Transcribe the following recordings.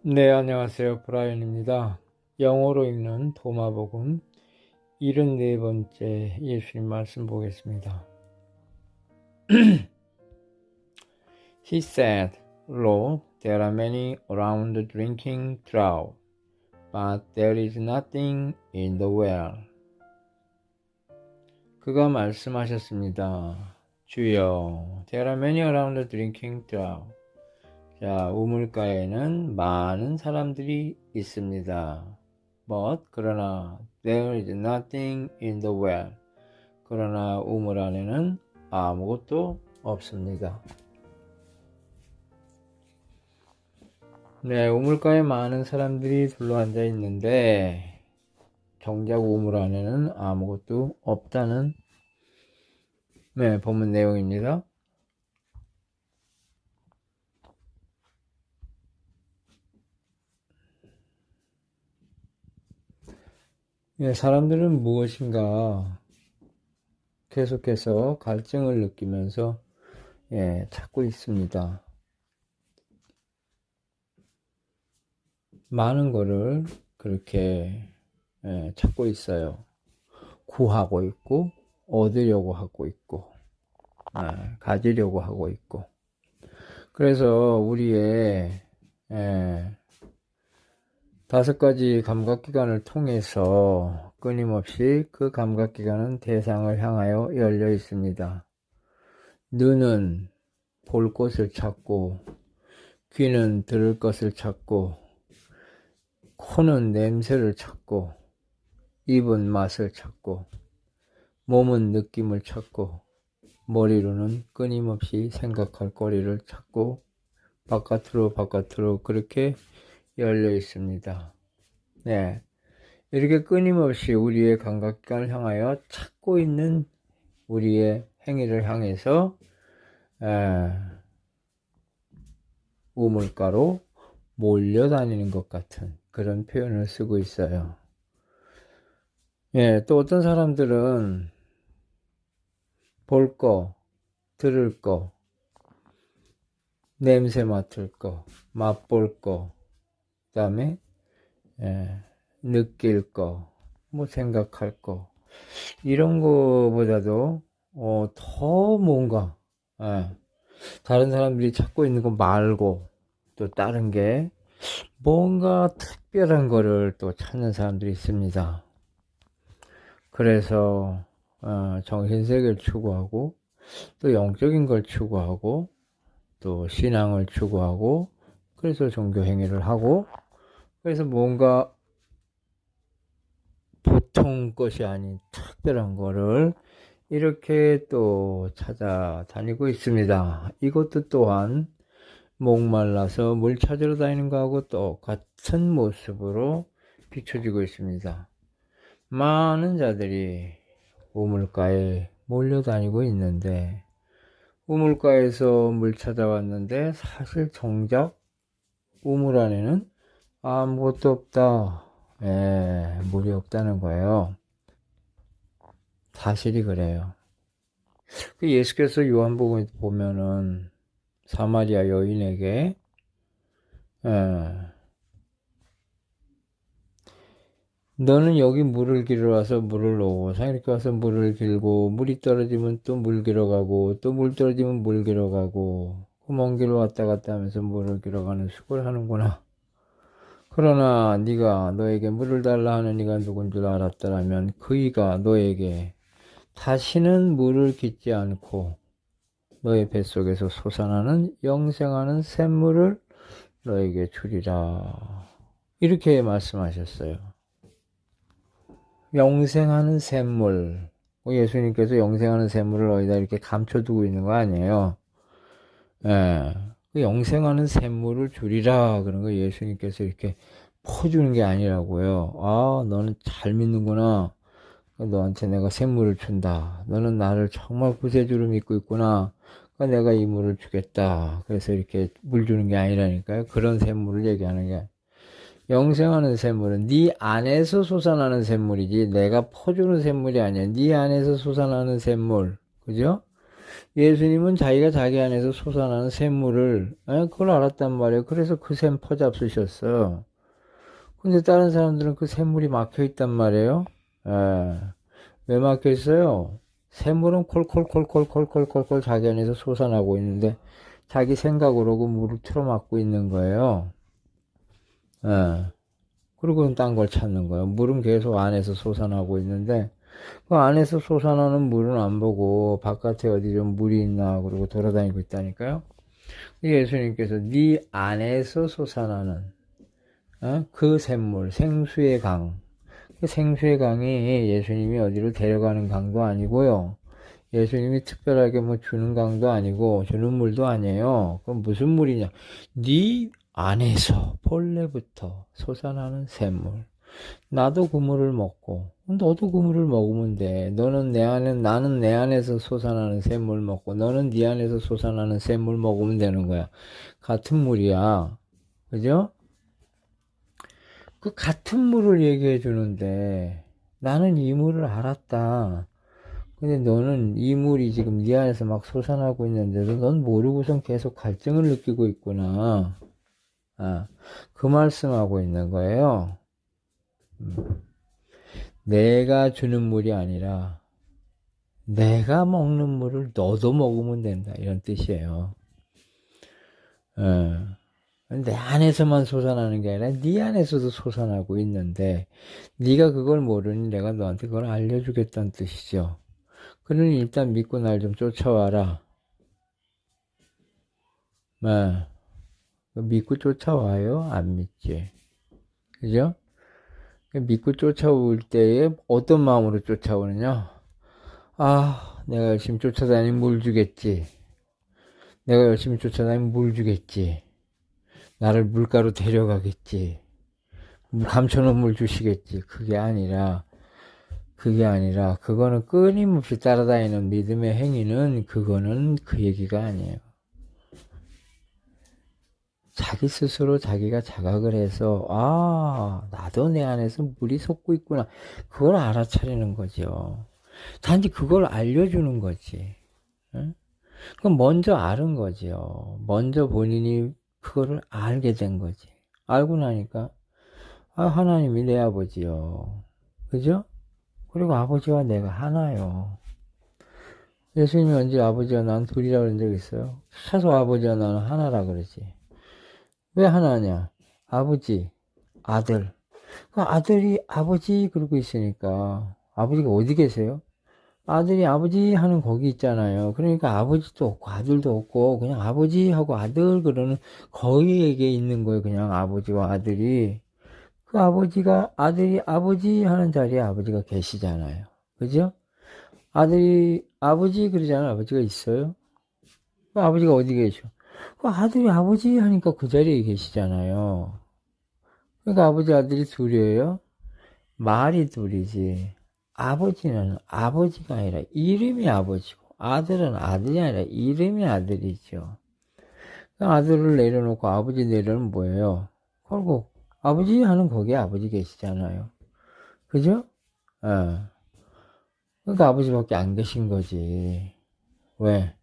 네, 안녕하세요. 브라이언입니다. 영어로 읽는 도마복음 74번째 예수님 말씀 보겠습니다. He said, Lord, there are many around drinking draught, but there is nothing in the well. 그가 말씀하셨습니다. 주여, there are many around drinking draught. 자, 우물가에는 많은 사람들이 있습니다. But, 그러나, there is nothing in the well. 그러나 우물 안에는 아무것도 없습니다. 네, 우물가에 많은 사람들이 둘러앉아 있는데, 정작 우물 안에는 아무것도 없다는, 본문 내용입니다. 사람들은 무엇인가 계속해서 갈증을 느끼면서 찾고 있습니다. 많은 거를 그렇게 찾고 있어요. 구하고 있고, 얻으려고 하고 있고, 가지려고 하고 있고. 그래서 우리의 5가지 감각기관을 통해서 끊임없이 그 감각기관은 대상을 향하여 열려 있습니다. 눈은 볼 것을 찾고, 귀는 들을 것을 찾고, 코는 냄새를 찾고, 입은 맛을 찾고, 몸은 느낌을 찾고, 머리로는 끊임없이 생각할 거리를 찾고, 바깥으로 그렇게 열려 있습니다. 이렇게 끊임없이 우리의 감각기관을 향하여 찾고 있는 우리의 행위를 향해서 우물가로 몰려다니는 것 같은 그런 표현을 쓰고 있어요. 또 어떤 사람들은 볼 거, 들을 거, 냄새 맡을 거, 맛볼 거, 그 다음에 느낄 거, 생각할 거, 이런 거보다도 더 뭔가 다른 사람들이 찾고 있는 거 말고 또 다른 게 뭔가 특별한 거를 또 찾는 사람들이 있습니다. 그래서 정신세계를 추구하고, 또 영적인 걸 추구하고, 또 신앙을 추구하고, 그래서 종교 행위를 하고, 그래서 뭔가 보통 것이 아닌 특별한 거를 이렇게 또 찾아다니고 있습니다. 이것도 또한 목말라서 물 찾으러 다니는 거하고 똑같은 모습으로 비춰지고 있습니다. 많은 자들이 우물가에 몰려다니고 있는데, 우물가에서 물 찾아왔는데 사실 정작 우물 안에는 아무것도 없다. 물이 없다는 거예요. 사실이 그래요. 예수께서 요한복음에 보면은 사마리아 여인에게 너는 여기 물을 길러 와서 물을 놓고 이렇게 와서 물을 길고, 물이 떨어지면 또 물 길어 가고, 또 물 떨어지면 물 길어 가고, 먼 길로 왔다 갔다 하면서 물을 길어 가는 수고를 하는구나. 그러나 네가 너에게 물을 달라 하는 이가 누군 줄 알았더라면 그이가 너에게 다시는 물을 깃지 않고 너의 뱃속에서 솟아나는 영생하는 샘물을 너에게 주리라. 이렇게 말씀하셨어요. 영생하는 샘물. 예수님께서 영생하는 샘물을 어디다 이렇게 감춰두고 있는 거 아니에요. 그 영생하는 샘물을 주리라. 그런 거 예수님께서 이렇게 퍼주는 게 아니라고요. 너는 잘 믿는구나. 너한테 내가 샘물을 준다. 너는 나를 정말 구세주로 믿고 있구나. 내가 이 물을 주겠다. 그래서 이렇게 물 주는 게 아니라니까요. 그런 샘물을 얘기하는 게. 영생하는 샘물은 네 안에서 솟아나는 샘물이지 내가 퍼주는 샘물이 아니야. 네 안에서 솟아나는 샘물. 그죠? 예수님은 자기가 자기 안에서 솟아나는 샘물을, 그걸 알았단 말이에요. 그래서 그 샘 퍼잡수셨어. 근데 다른 사람들은 그 샘물이 막혀 있단 말이에요. 예. 왜 막혀 있어요? 샘물은 콜콜콜콜콜콜콜콜 자기 안에서 솟아나고 있는데 자기 생각으로 그 물을 틀어막고 있는 거예요. 예. 그리고 딴 걸 찾는 거예요. 물은 계속 안에서 솟아나고 있는데 그 안에서 솟아나는 물은 안 보고 바깥에 어디 좀 물이 있나 그러고 돌아다니고 있다니까요. 예수님께서 네 안에서 솟아나는 그 샘물, 생수의 강. 그 생수의 강이 예수님이 어디로 데려가는 강도 아니고요. 예수님이 특별하게 뭐 주는 강도 아니고 주는 물도 아니에요. 그럼 무슨 물이냐? 네 안에서 본래부터 솟아나는 샘물. 나도 그 물을 먹고 너도 그 물을 먹으면 돼. 너는 내 안에 나는 내 안에서 솟아나는 샘물 먹고 너는 네 안에서 솟아나는 샘물 먹으면 되는 거야. 같은 물이야. 그죠? 그 같은 물을 얘기해 주는데 나는 이 물을 알았다. 근데 너는 이 물이 지금 네 안에서 막 솟아나고 있는데도 넌 모르고선 계속 갈증을 느끼고 있구나. 그 말씀하고 있는 거예요. 내가 주는 물이 아니라 내가 먹는 물을 너도 먹으면 된다. 이런 뜻이에요. 내 안에서만 솟아나는 게 아니라 네 안에서도 솟아나고 있는데 네가 그걸 모르니 내가 너한테 그걸 알려주겠다는 뜻이죠. 그러니 일단 믿고 날 좀 쫓아와라. 믿고 쫓아와요? 안 믿지. 그죠? 믿고 쫓아올 때에 어떤 마음으로 쫓아오느냐? 내가 열심히 쫓아다니면 물 주겠지. 내가 열심히 쫓아다니면 물 주겠지. 나를 물가로 데려가겠지. 감춰놓은 물 주시겠지. 그거는 끊임없이 따라다니는 믿음의 행위는, 그거는 그 얘기가 아니에요. 자기 스스로 자기가 자각을 해서, 나도 내 안에서 물이 솟고 있구나. 그걸 알아차리는 거죠. 단지 그걸 알려주는 거지. 응? 그럼 먼저 아는 거죠. 먼저 본인이 그거를 알게 된 거지. 알고 나니까, 하나님이 내 아버지요. 그죠? 그리고 아버지와 내가 하나요. 예수님이 언제 아버지와 난 둘이라 그런 적 있어요? 최소 아버지와 나는 하나라 그러지. 왜 하나냐? 아버지, 아들. 그 아들이 아버지 그러고 있으니까 아버지가 어디 계세요? 아들이 아버지 하는 거기 있잖아요. 그러니까 아버지도 없고 아들도 없고 그냥 아버지하고 아들 그러는 거기에게 있는 거예요. 그냥 아버지와 아들이. 그 아버지가 아들이 아버지 하는 자리에 아버지가 계시잖아요. 그죠? 아들이 아버지 그러잖아요. 아버지가 있어요. 그 아버지가 어디 계셔? 그 아들이 아버지 하니까 그 자리에 계시잖아요. 그러니까 아버지 아들이 둘이에요. 말이 둘이지. 아버지는 아버지가 아니라 이름이 아버지고 아들은 아들이 아니라 이름이 아들이죠. 그 아들을 내려놓고 아버지 내려놓으면 뭐예요? 결국 아버지 하는 거기에 아버지 계시잖아요. 그죠? 그러니까 아버지밖에 안 계신 거지. 왜?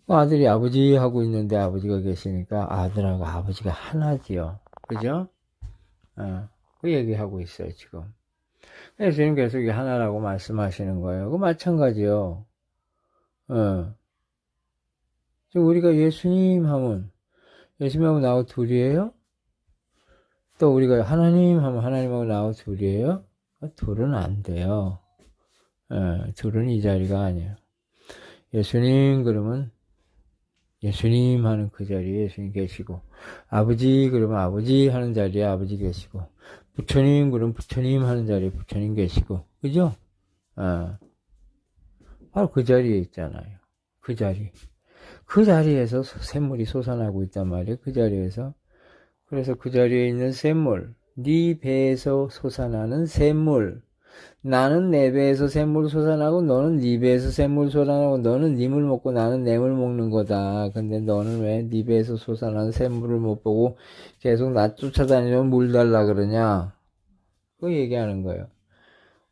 그 아들이 아버지 하고 있는데 아버지가 계시니까 아들하고 아버지가 하나지요. 그죠? 그 얘기하고 있어요, 지금. 예수님 계속 이게 하나라고 말씀하시는 거예요. 그 마찬가지요. 지금 우리가 예수님 하면 나하고 둘이에요? 또 우리가 하나님 하면 하나님하고 나하고 둘이에요? 둘은 안 돼요. 둘은 이 자리가 아니에요. 예수님 그러면 예수님 하는 그 자리에 예수님 계시고, 아버지 그러면 아버지 하는 자리에 아버지 계시고, 부처님 그러면 부처님 하는 자리에 부처님 계시고, 그죠? 바로 그 자리에 있잖아요. 그 자리. 그 자리에서 샘물이 솟아나고 있단 말이에요. 그 자리에서. 그래서 그 자리에 있는 샘물, 네 배에서 솟아나는 샘물. 나는 내 배에서 샘물 솟아나고 너는 네 배에서 샘물 솟아나고 너는 네 물 먹고 나는 내 물 먹는 거다. 근데 너는 왜 네 배에서 솟아나는 샘물을 못 보고 계속 나 쫓아다니면 물 달라 그러냐? 그 얘기하는 거예요.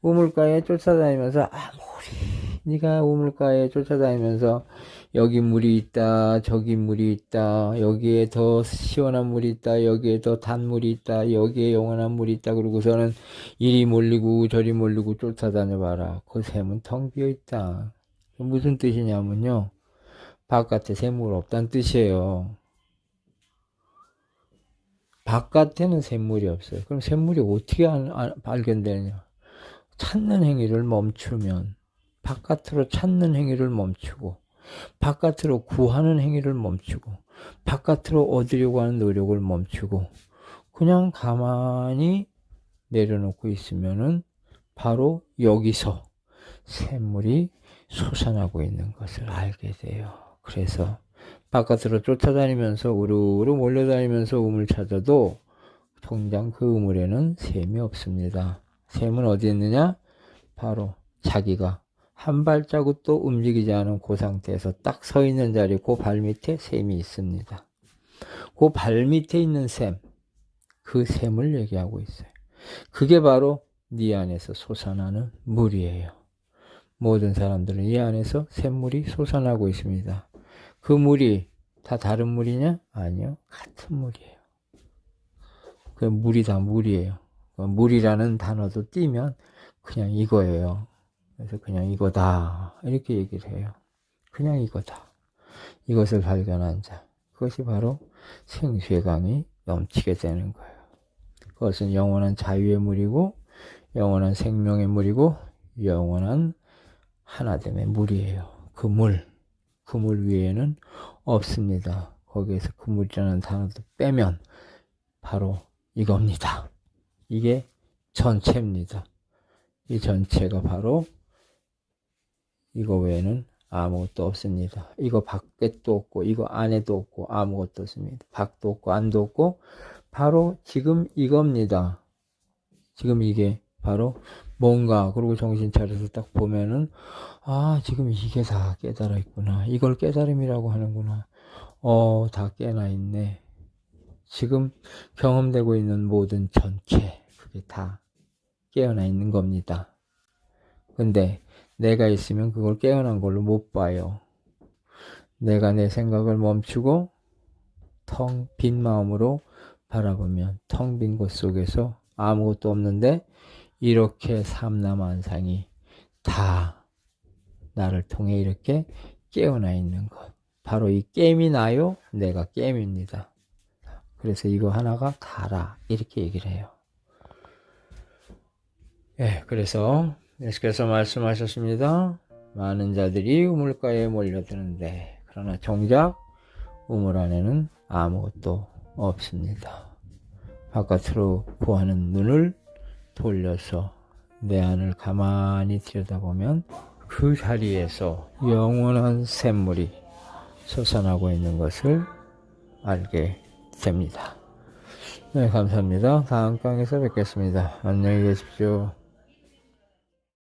우물가에 쫓아다니면서 물이 네가 우물가에 쫓아다니면서 여기 물이 있다, 저기 물이 있다, 여기에 더 시원한 물이 있다, 여기에 더 단물이 있다, 여기에 영원한 물이 있다, 그러고서는 이리 몰리고 저리 몰리고 쫓아다녀 봐라. 그 샘은 텅 비어 있다. 무슨 뜻이냐면요, 바깥에 샘물 없다는 뜻이에요. 바깥에는 샘물이 없어요. 그럼 샘물이 어떻게 발견되느냐? 찾는 행위를 멈추면, 바깥으로 찾는 행위를 멈추고, 바깥으로 구하는 행위를 멈추고, 바깥으로 얻으려고 하는 노력을 멈추고, 그냥 가만히 내려놓고 있으면은 바로 여기서 샘물이 솟아나고 있는 것을 알게 돼요. 그래서 바깥으로 쫓아다니면서 우르르 몰려다니면서 우물 찾아도 통장 그 우물에는 샘이 없습니다. 샘은 어디 있느냐? 바로 자기가 한 발자국도 움직이지 않은 그 상태에서 딱 서 있는 자리에 그 발 밑에 샘이 있습니다. 그 발 밑에 있는 샘, 그 샘을 얘기하고 있어요. 그게 바로 네 안에서 솟아나는 물이에요. 모든 사람들은 이 안에서 샘물이 솟아나고 있습니다. 그 물이 다 다른 물이냐? 아니요. 같은 물이에요. 그 물이 다 물이에요. 물이라는 단어도 띄면 그냥 이거예요. 그래서 그냥 이거다. 이렇게 얘기를 해요. 그냥 이거다. 이것을 발견한 자. 그것이 바로 생수의 강이 넘치게 되는 거예요. 그것은 영원한 자유의 물이고, 영원한 생명의 물이고, 영원한 하나됨의 물이에요. 그 물 위에는 없습니다. 거기에서 그 물이라는 단어도 빼면 바로 이겁니다. 이게 전체입니다. 이 전체가 바로 이거 외에는 아무것도 없습니다. 이거 밖에도 없고 이거 안에도 없고 아무것도 없습니다. 밖도 없고 안도 없고 바로 지금 이겁니다. 지금 이게 바로 뭔가, 그리고 정신 차려서 딱 보면은 지금 이게 다 깨달아 있구나. 이걸 깨달음이라고 하는구나. 다 깨나 있네. 지금 경험되고 있는 모든 전체, 그게 다 깨어나 있는 겁니다. 근데 내가 있으면 그걸 깨어난 걸로 못 봐요. 내가 내 생각을 멈추고 텅 빈 마음으로 바라보면 텅 빈 곳 속에서 아무것도 없는데 이렇게 삼라만상이 다 나를 통해 이렇게 깨어나 있는 것. 바로 이 깸이 나요. 내가 깸입니다. 그래서 이거 하나가 다라. 이렇게 얘기를 해요. 예, 그래서 예수께서 말씀하셨습니다. 많은 자들이 우물가에 몰려드는데 그러나 정작 우물 안에는 아무것도 없습니다. 바깥으로 보하는 눈을 돌려서 내 안을 가만히 들여다보면 그 자리에서 영원한 샘물이 솟아나고 있는 것을 알게 됩니다. 네, 감사합니다. 다음 강에서 뵙겠습니다. 안녕히 계십시오.